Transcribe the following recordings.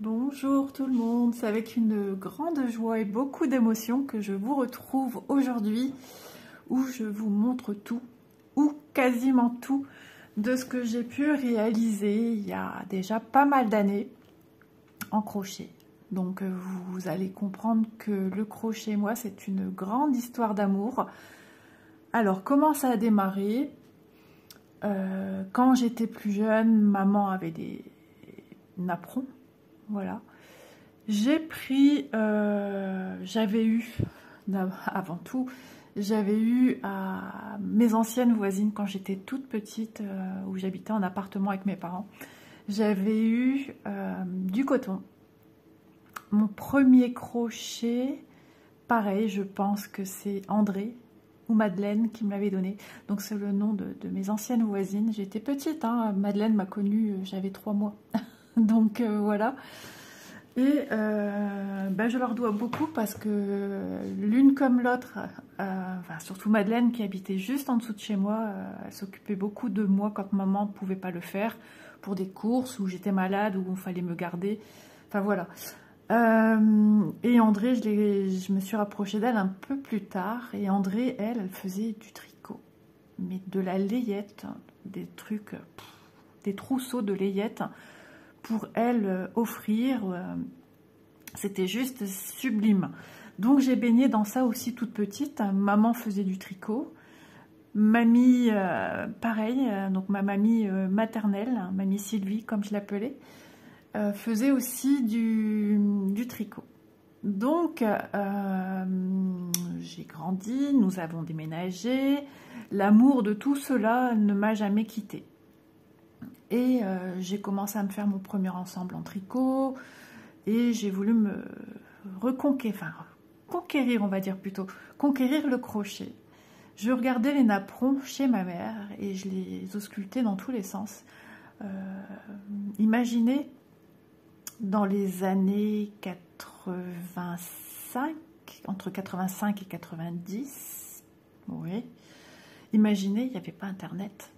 Bonjour tout le monde, c'est avec une grande joie et beaucoup d'émotion que je vous retrouve aujourd'hui où je vous montre tout, ou quasiment tout, de ce que j'ai pu réaliser il y a déjà pas mal d'années en crochet. Donc vous allez comprendre que le crochet, moi, c'est une grande histoire d'amour. Alors comment ça a démarré? Quand j'étais plus jeune, maman avait des napperons. Voilà, j'ai pris, j'avais eu, avant tout, j'avais eu à mes anciennes voisines quand j'étais toute petite, où j'habitais en appartement avec mes parents, j'avais eu du coton. Mon premier crochet, pareil, je pense que c'est André ou Madeleine qui me l'avait donné, donc c'est le nom de mes anciennes voisines. J'étais petite, hein. Madeleine m'a connue, j'avais 3 mois. Donc voilà, et je leur dois beaucoup parce que l'une comme l'autre, enfin, surtout Madeleine qui habitait juste en dessous de chez moi, elle s'occupait beaucoup de moi quand maman ne pouvait pas le faire pour des courses où j'étais malade, où il fallait me garder, enfin voilà. Et André, je me suis rapprochée d'elle un peu plus tard, et André, elle faisait du tricot, mais de la layette, des trucs, des trousseaux de layette, pour elle offrir, c'était juste sublime. Donc j'ai baigné dans ça aussi toute petite. Maman faisait du tricot, mamie pareil, donc ma mamie maternelle, mamie Sylvie comme je l'appelais, faisait aussi du tricot. Donc j'ai grandi, nous avons déménagé, l'amour de tout cela ne m'a jamais quittée. Et j'ai commencé à me faire mon premier ensemble en tricot, et j'ai voulu me conquérir, on va dire plutôt, conquérir le crochet. Je regardais les napperons chez ma mère et je les auscultais dans tous les sens. Imaginez, dans les années 85, entre 85 et 90, oui, imaginez, il n'y avait pas Internet.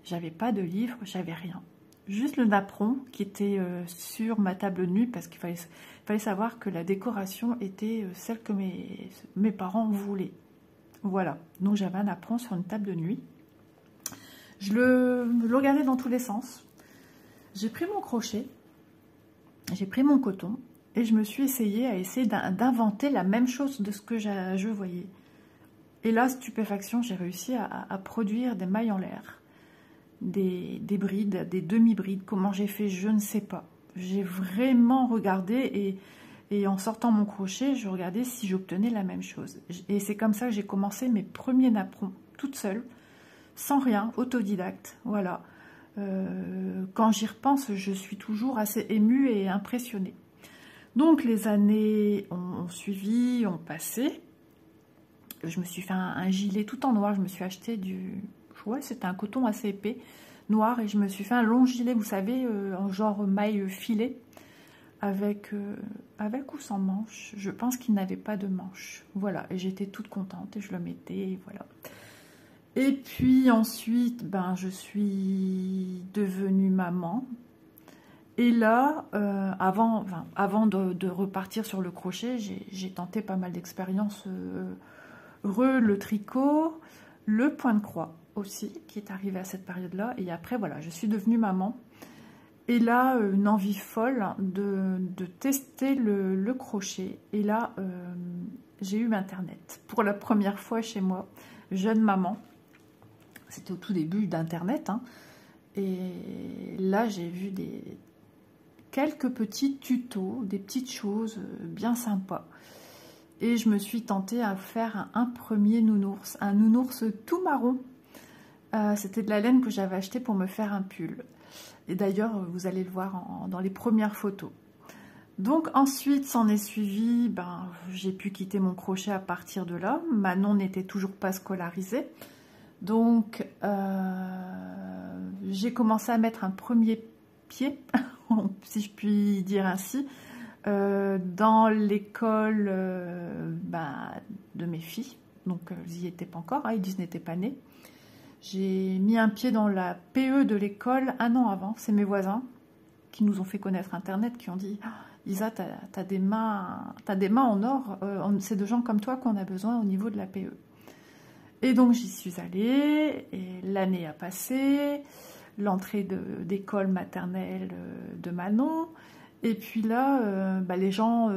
J'avais pas de livre, j'avais rien. Juste le napperon qui était sur ma table de nuit, parce qu'il fallait savoir que la décoration était celle que mes parents voulaient. Voilà, donc j'avais un napperon sur une table de nuit. Je le regardais dans tous les sens. J'ai pris mon crochet, j'ai pris mon coton, et je me suis essayée d'inventer la même chose de ce que je voyais. Et là, stupéfaction, j'ai réussi à produire des mailles en l'air. Des brides, des demi-brides. Comment j'ai fait, je ne sais pas. J'ai vraiment regardé, et en sortant mon crochet, je regardais si j'obtenais la même chose. Et c'est comme ça que j'ai commencé mes premiers napperons, toute seule, sans rien, autodidacte. Voilà. Quand j'y repense, je suis toujours assez émue et impressionnée. Donc les années ont suivi, ont passé. Je me suis fait un gilet tout en noir. Je me suis acheté ouais, c'était un coton assez épais, noir, et je me suis fait un long gilet, vous savez, en genre maille filet, avec ou sans manches. Je pense qu'il n'avait pas de manches. Voilà, et j'étais toute contente, et je le mettais, et voilà. Et puis ensuite, je suis devenue maman. Et là, avant de repartir sur le crochet, j'ai tenté pas mal d'expériences. Le tricot, le point de croix aussi, qui est arrivé à cette période-là. Et après, voilà, je suis devenue maman. Et là, une envie folle de tester le crochet. Et là, j'ai eu Internet. Pour la première fois chez moi, jeune maman. C'était au tout début d'Internet. Hein. Et là, j'ai vu quelques petits tutos, des petites choses bien sympas. Et je me suis tentée à faire un premier nounours. Un nounours tout marron. C'était de la laine que j'avais acheté pour me faire un pull. Et d'ailleurs, vous allez le voir dans les premières photos. Donc ensuite, s'en est suivi, j'ai pu quitter mon crochet à partir de là. Manon n'était toujours pas scolarisée. Donc, j'ai commencé à mettre un premier pied, si je puis dire ainsi, dans l'école de mes filles. Donc, elles n'y étaient pas encore, hein, ils n'étaient pas nés. J'ai mis un pied dans la PE de l'école un an avant. C'est mes voisins qui nous ont fait connaître Internet, qui ont dit ah, Isa, t'as des mains en or, c'est de gens comme toi qu'on a besoin au niveau de la PE. Et donc j'y suis allée, et l'année a passé, l'entrée d'école maternelle de Manon, et puis là, les gens,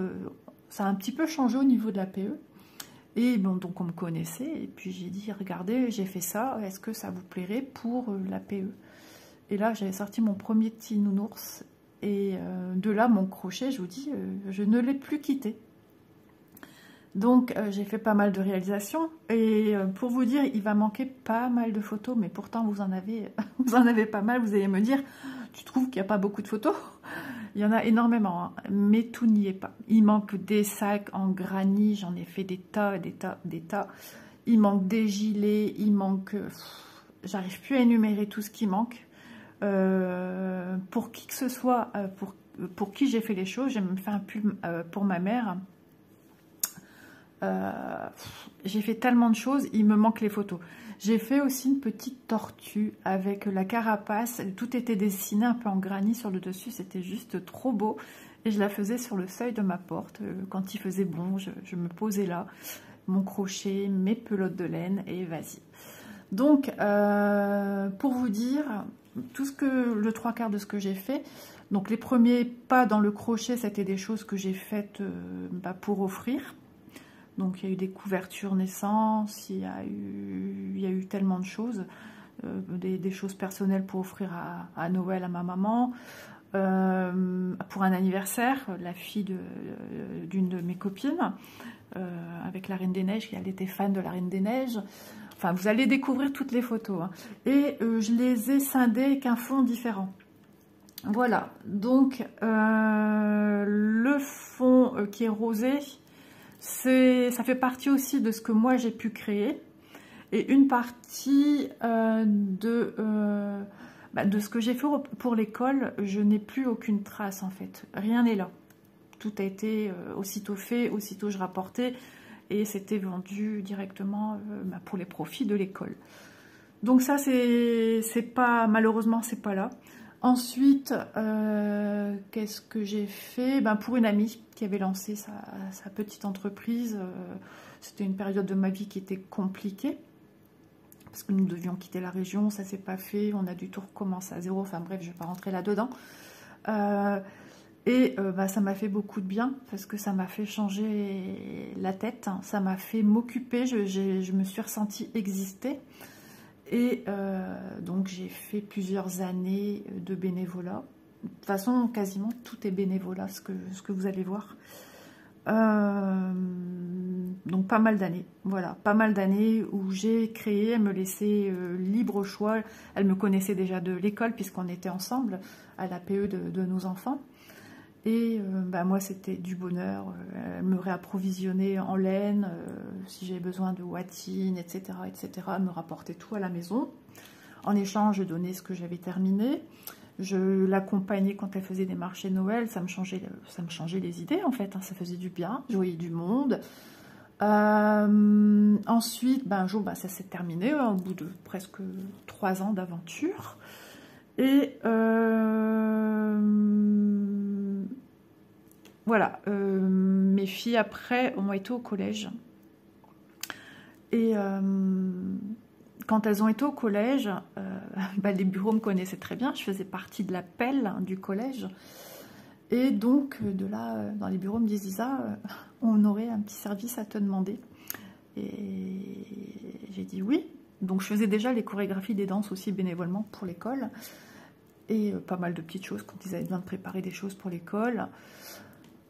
ça a un petit peu changé au niveau de la PE. Et bon, donc on me connaissait, et puis j'ai dit, regardez, j'ai fait ça, est-ce que ça vous plairait pour la PE? Et là, j'avais sorti mon premier petit nounours, et de là, mon crochet, je vous dis, je ne l'ai plus quitté. Donc, j'ai fait pas mal de réalisations, et pour vous dire, il va manquer pas mal de photos, mais pourtant, vous en avez pas mal, vous allez me dire, tu trouves qu'il n'y a pas beaucoup de photos? Il y en a énormément, hein, mais tout n'y est pas. Il manque des sacs en granit, j'en ai fait des tas, des tas, des tas. Il manque des gilets, il manque... J'arrive plus à énumérer tout ce qui manque. Pour qui que ce soit, pour qui j'ai fait les choses, j'ai même fait un pull pour ma mère. J'ai fait tellement de choses, il me manque les photos. J'ai fait aussi une petite tortue avec la carapace, tout était dessiné un peu en granit sur le dessus, c'était juste trop beau. Et je la faisais sur le seuil de ma porte, quand il faisait bon, je me posais là, mon crochet, mes pelotes de laine, et vas-y. Donc, pour vous dire, le 3/4 de ce que j'ai fait, donc les premiers pas dans le crochet, c'était des choses que j'ai faites pour offrir. Donc il y a eu des couvertures naissance, il y a eu tellement de choses, des choses personnelles pour offrir à Noël à ma maman, pour un anniversaire, la fille d'une de mes copines, avec la Reine des Neiges, elle était fan de la Reine des Neiges. Enfin, vous allez découvrir toutes les photos, hein. Et je les ai scindées avec un fond différent. Voilà, donc le fond qui est rosé, ça fait partie aussi de ce que moi j'ai pu créer, et une partie de ce que j'ai fait pour l'école. Je n'ai plus aucune trace en fait, rien n'est là, tout a été aussitôt fait, aussitôt je rapportais, et c'était vendu directement pour les profits de l'école. Donc ça, malheureusement c'est pas là. Ensuite, qu'est-ce que j'ai fait? Pour une amie qui avait lancé sa petite entreprise, c'était une période de ma vie qui était compliquée, parce que nous devions quitter la région, ça s'est pas fait, on a dû tout recommencer à zéro, enfin bref, je vais pas rentrer là-dedans. Ça m'a fait beaucoup de bien, parce que ça m'a fait changer la tête, hein, ça m'a fait m'occuper, je me suis ressentie exister. Et donc j'ai fait plusieurs années de bénévolat. De toute façon, quasiment tout est bénévolat, ce que vous allez voir. Donc pas mal d'années, voilà, pas mal d'années où j'ai créé, elle me laissait libre choix. Elle me connaissait déjà de l'école, puisqu'on était ensemble à la PE de nos enfants. Et moi, c'était du bonheur. Elle me réapprovisionnait en laine, si j'avais besoin de watine, etc., etc. Elle me rapportait tout à la maison. En échange, je donnais ce que j'avais terminé. Je l'accompagnais quand elle faisait des marchés Noël. Ça me changeait les idées, en fait, hein. Ça faisait du bien. Je voyais du monde. Ensuite, un jour, ça s'est terminé, au bout de presque 3 ans d'aventure. Et voilà, mes filles après ont été au collège. Et quand elles ont été au collège, les bureaux me connaissaient très bien. Je faisais partie de l'appel du collège. Et donc, de là, dans les bureaux, me disent, Isa, on aurait un petit service à te demander. Et j'ai dit oui. Donc, je faisais déjà les chorégraphies des danses aussi bénévolement pour l'école. Et pas mal de petites choses quand ils avaient besoin de préparer des choses pour l'école.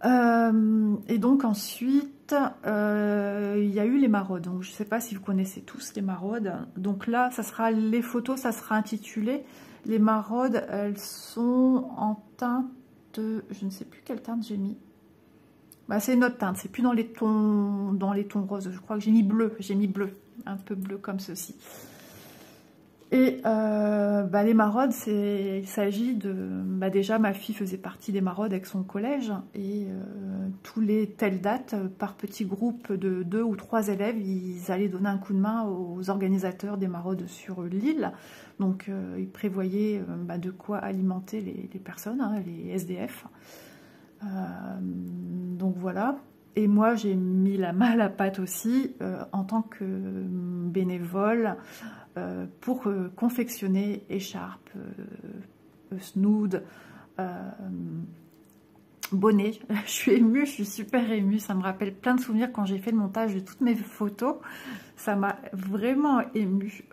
Et donc ensuite, il y a eu les maraudes. Donc, je ne sais pas si vous connaissez tous les maraudes. Donc là, ça sera les photos, ça sera intitulé. Les maraudes, elles sont en teinte, je ne sais plus quelle teinte j'ai mis. C'est une autre teinte, c'est plus dans les tons roses. Je crois que j'ai mis bleu, un peu bleu comme ceci. Et les maraudes, il s'agit de... déjà, ma fille faisait partie des maraudes avec son collège. Et tous les telles dates, par petits groupes de 2 ou 3 élèves, ils allaient donner un coup de main aux organisateurs des maraudes sur l'île. Donc, ils prévoyaient de quoi alimenter les personnes, hein, les SDF. Donc, voilà. Et moi, j'ai mis la main à la pâte aussi, en tant que bénévole, pour confectionner écharpes, snoods, bonnets. Je suis émue, je suis super émue, ça me rappelle plein de souvenirs quand j'ai fait le montage de toutes mes photos. Ça m'a vraiment émue,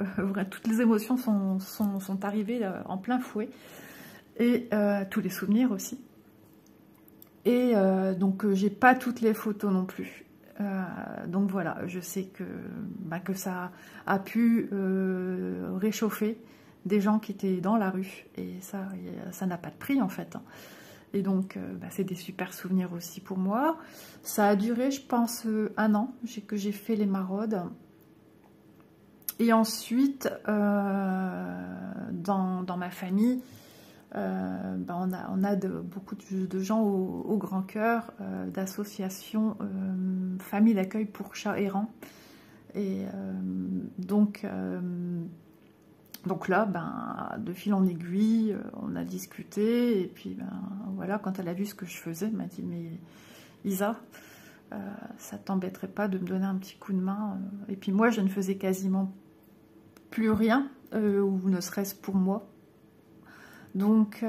toutes les émotions sont arrivées en plein fouet, et tous les souvenirs aussi. Et donc j'ai pas toutes les photos non plus. Donc voilà, je sais que ça a pu réchauffer des gens qui étaient dans la rue, et ça n'a pas de prix en fait. Et donc c'est des super souvenirs aussi pour moi. Ça a duré, je pense, 1 an que j'ai fait les maraudes. Et ensuite, dans ma famille, on a beaucoup de gens au grand cœur, d'associations famille d'accueil pour chats errants. Et donc là, de fil en aiguille, on a discuté. Et puis, voilà, quand elle a vu ce que je faisais, elle m'a dit, mais Isa, ça t'embêterait pas de me donner un petit coup de main? Et puis moi, je ne faisais quasiment plus rien, ou ne serait-ce pour moi. Donc,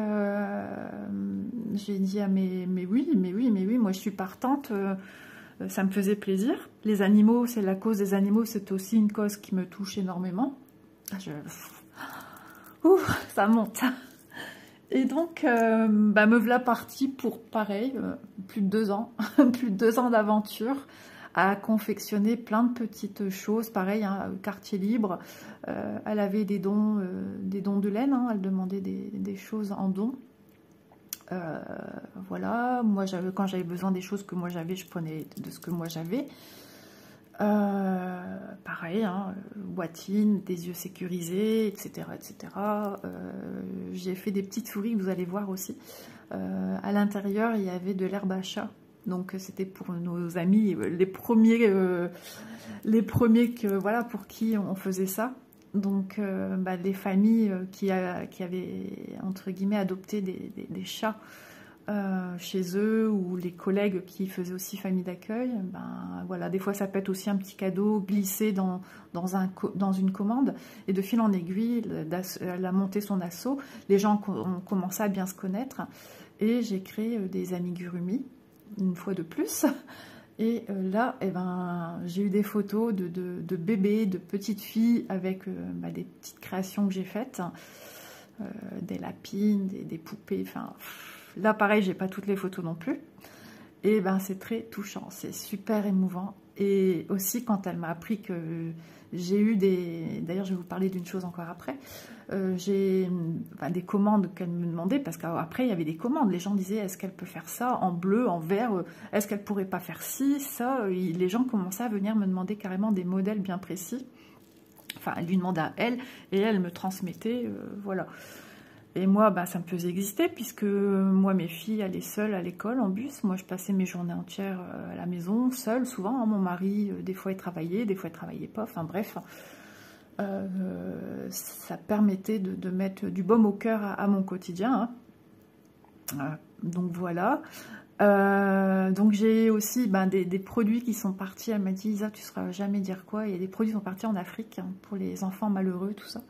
j'ai dit, mais oui, moi je suis partante, ça me faisait plaisir. Les animaux, c'est la cause des animaux, c'est aussi une cause qui me touche énormément. Ça monte. Et donc, me voilà partie pour, pareil, plus de 2 ans, plus de 2 ans d'aventure, à confectionner plein de petites choses, pareil, hein, quartier libre. Elle avait des dons de laine, hein, elle demandait des choses en don. Voilà, moi quand j'avais besoin des choses que moi j'avais, je prenais de ce que moi j'avais. Pareil, hein, bottines, des yeux sécurisés, etc. etc. J'ai fait des petites souris que vous allez voir aussi. À l'intérieur, il y avait de l'herbe à chat. Donc c'était pour nos amis, les premiers voilà, pour qui on faisait ça. Donc les familles qui avaient, entre guillemets, adopté des chats chez eux, ou les collègues qui faisaient aussi famille d'accueil, voilà, des fois ça peut être aussi un petit cadeau glissé dans une commande. Et de fil en aiguille, elle a monté son assaut, les gens ont commencé à bien se connaître, et j'ai créé des amigurumis, une fois de plus. Et là, j'ai eu des photos de bébés, de petites filles, avec des petites créations que j'ai faites, des lapines, des poupées, enfin... Là, pareil, j'ai pas toutes les photos non plus. Et c'est très touchant, c'est super émouvant. Et aussi, quand elle m'a appris que j'ai eu des... D'ailleurs, je vais vous parler d'une chose encore après. J'ai des commandes qu'elle me demandait, parce qu'après, il y avait des commandes. Les gens disaient, est-ce qu'elle peut faire ça en bleu, en vert? Est-ce qu'elle pourrait pas faire ci, ça? Les gens commençaient à venir me demander carrément des modèles bien précis. Enfin, elle lui demandait à elle, et elle me transmettait, voilà. Et moi, ça me faisait exister, puisque moi, mes filles allaient seules à l'école en bus. Moi, je passais mes journées entières à la maison, seule, souvent. Hein. Mon mari, des fois, il travaillait, des fois, il travaillait pas. Enfin, bref. Ça permettait de mettre du baume au cœur à mon quotidien. Hein. Donc, voilà. Donc, j'ai aussi des produits qui sont partis. Elle m'a dit, Isa, tu ne sauras jamais dire quoi. Il y a des produits qui sont partis en Afrique, hein, pour les enfants malheureux, tout ça.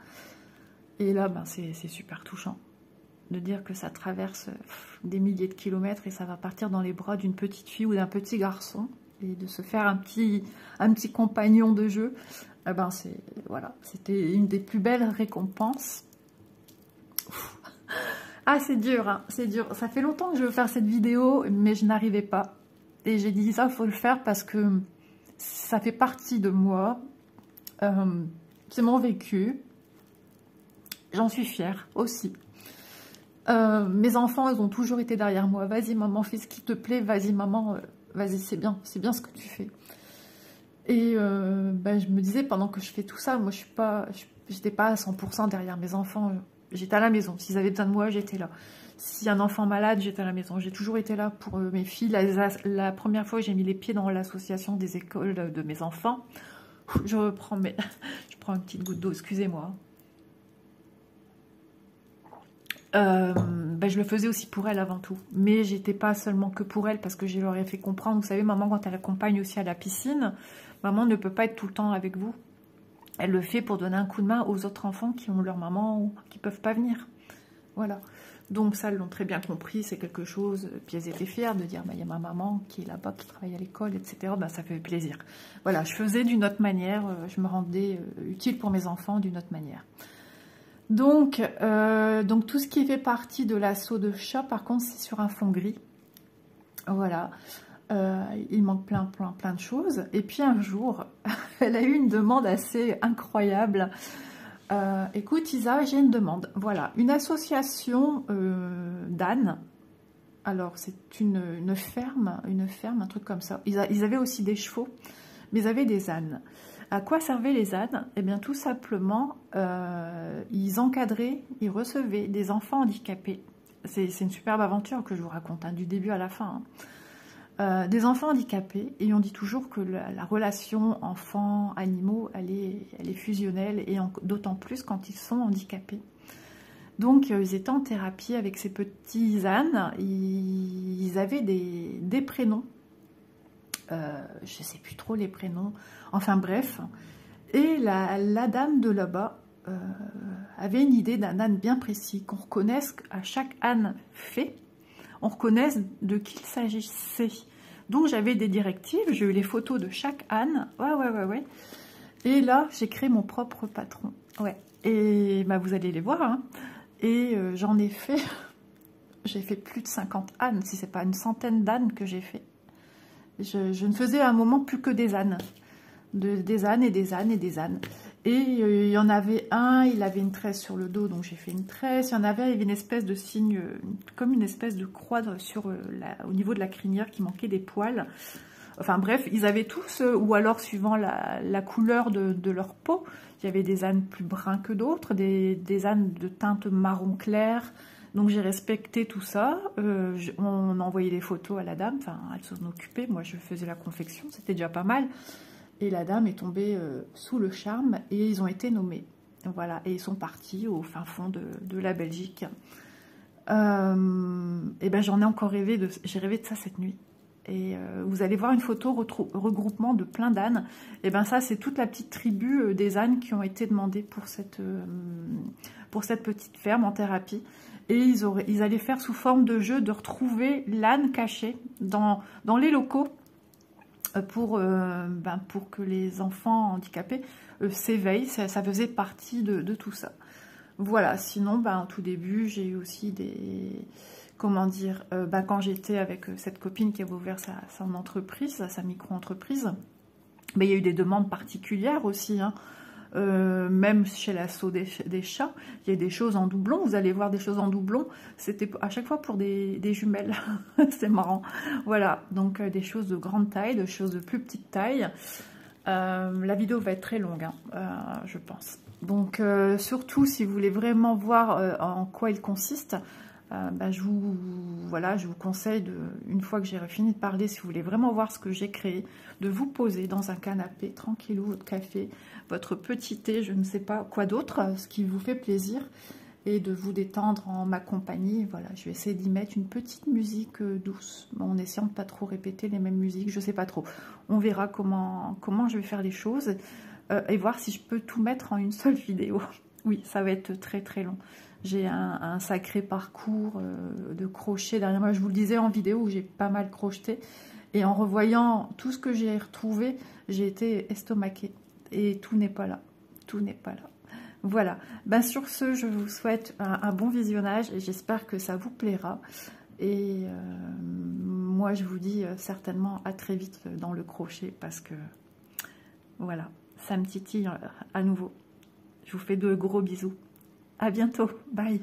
Et là, c'est super touchant de dire que ça traverse des milliers de kilomètres et ça va partir dans les bras d'une petite fille ou d'un petit garçon, et de se faire un petit compagnon de jeu. Voilà, c'était une des plus belles récompenses. Ah, c'est dur, hein, c'est dur. Ça fait longtemps que je veux faire cette vidéo, mais je n'arrivais pas. Et j'ai dit, ça, il faut le faire parce que ça fait partie de moi. C'est mon vécu. J'en suis fière aussi. Mes enfants, ils ont toujours été derrière moi. Vas-y maman, fais ce qui te plaît. Vas-y maman, vas-y, c'est bien ce que tu fais. Et je me disais, pendant que je fais tout ça, moi je j'étais pas à 100% derrière mes enfants. J'étais à la maison. S'ils avaient besoin de moi, j'étais là. Si un enfant malade, j'étais à la maison. J'ai toujours été là pour mes filles. La première fois que j'ai mis les pieds dans l'association des écoles de mes enfants, je reprends mes... je prends une petite goutte d'eau, excusez-moi. Ben, je le faisais aussi pour elle avant tout. Mais j'étais pas seulement que pour elle, parce que je leur ai fait comprendre, vous savez, maman, quand elle accompagne aussi à la piscine, maman ne peut pas être tout le temps avec vous. Elle le fait pour donner un coup de main aux autres enfants qui ont leur maman ou qui peuvent pas venir. Voilà. Donc ça, ils l'ont très bien compris, c'est quelque chose. Puis elles étaient fières de dire, bah, il y a ma maman qui est là-bas, qui travaille à l'école, etc. Ben, ça fait plaisir. Voilà, je faisais d'une autre manière, je me rendais utile pour mes enfants d'une autre manière. Donc tout ce qui fait partie de l'assaut de chat, par contre, c'est sur un fond gris. Voilà. Il manque plein de choses. Et puis un jour, elle a eu une demande assez incroyable. Écoute Isa, j'ai une demande. Voilà, une association d'ânes. Alors c'est une ferme, un truc comme ça. Ils avaient aussi des chevaux, mais ils avaient des ânes. À quoi servaient les ânes? Eh bien tout simplement, ils encadraient, ils recevaient des enfants handicapés. C'est une superbe aventure que je vous raconte, hein, du début à la fin. Hein. Des enfants handicapés, et on dit toujours que la relation enfants-animaux, elle est fusionnelle, et d'autant plus quand ils sont handicapés. Donc ils étaient en thérapie avec ces petits ânes, ils avaient des prénoms. Je ne sais plus trop les prénoms, enfin bref, et la dame de là-bas avait une idée d'un âne bien précis, qu'on reconnaisse à chaque âne fait, on reconnaisse de qui il s'agissait. Donc j'avais des directives, j'ai eu les photos de chaque âne, ouais, et là j'ai créé mon propre patron, ouais, et bah, vous allez les voir, hein. Et j'en ai fait, j'ai fait plus de 50 ânes, si c'est pas une centaine d'ânes que j'ai fait. Je ne faisais à un moment plus que des ânes. Des ânes et des ânes et des ânes. Et il y en avait un, il avait une tresse sur le dos, donc j'ai fait une tresse. Il y en avait une espèce de signe, comme une espèce de croix au niveau de la crinière qui manquait des poils. Enfin bref, ils avaient tous, ou alors suivant la couleur de leur peau, il y avait des ânes plus bruns que d'autres, des ânes de teinte marron clair. Donc j'ai respecté tout ça, on envoyait des photos à la dame, enfin elle s'en occupait, moi je faisais la confection, c'était déjà pas mal. Et la dame est tombée sous le charme et ils ont été nommés. Voilà, et ils sont partis au fin fond de la Belgique. Et ben j'en ai encore rêvé, j'ai rêvé de ça cette nuit. Et vous allez voir une photo regroupement de plein d'ânes. Et ben ça c'est toute la petite tribu des ânes qui ont été demandés pour cette petite ferme en thérapie. Et ils allaient faire sous forme de jeu de retrouver l'âne caché dans les locaux pour que les enfants handicapés s'éveillent. Ça faisait partie de tout ça. Voilà, sinon, au tout début, j'ai eu aussi des... Comment dire, quand j'étais avec cette copine qui avait ouvert son entreprise, sa micro-entreprise, il y a eu des demandes particulières aussi, hein. Même chez l'assaut des chats, il y a des choses en doublon, vous allez voir des choses en doublon, c'était à chaque fois pour des jumelles, c'est marrant, voilà, donc des choses de grande taille, de choses de plus petite taille. La vidéo va être très longue, hein, je pense, donc surtout si vous voulez vraiment voir en quoi il consiste, je vous conseille, une fois que j'ai fini de parler, si vous voulez vraiment voir ce que j'ai créé, de vous poser dans un canapé, tranquillou, votre café, votre petit thé, je ne sais pas quoi d'autre, ce qui vous fait plaisir, et de vous détendre en ma compagnie. Voilà, je vais essayer d'y mettre une petite musique douce, en essayant de pas trop répéter les mêmes musiques, je sais pas trop. On verra comment je vais faire les choses, et voir si je peux tout mettre en une seule vidéo. Oui, ça va être très très long. J'ai un sacré parcours de crochet derrière moi. Je vous le disais en vidéo où j'ai pas mal crocheté. Et en revoyant tout ce que j'ai retrouvé, j'ai été estomaquée. Et tout n'est pas là. Tout n'est pas là. Voilà. Sur ce, je vous souhaite un bon visionnage et j'espère que ça vous plaira. Et moi, je vous dis certainement à très vite dans le crochet parce que, voilà, ça me titille à nouveau. Je vous fais de gros bisous. À bientôt. Bye.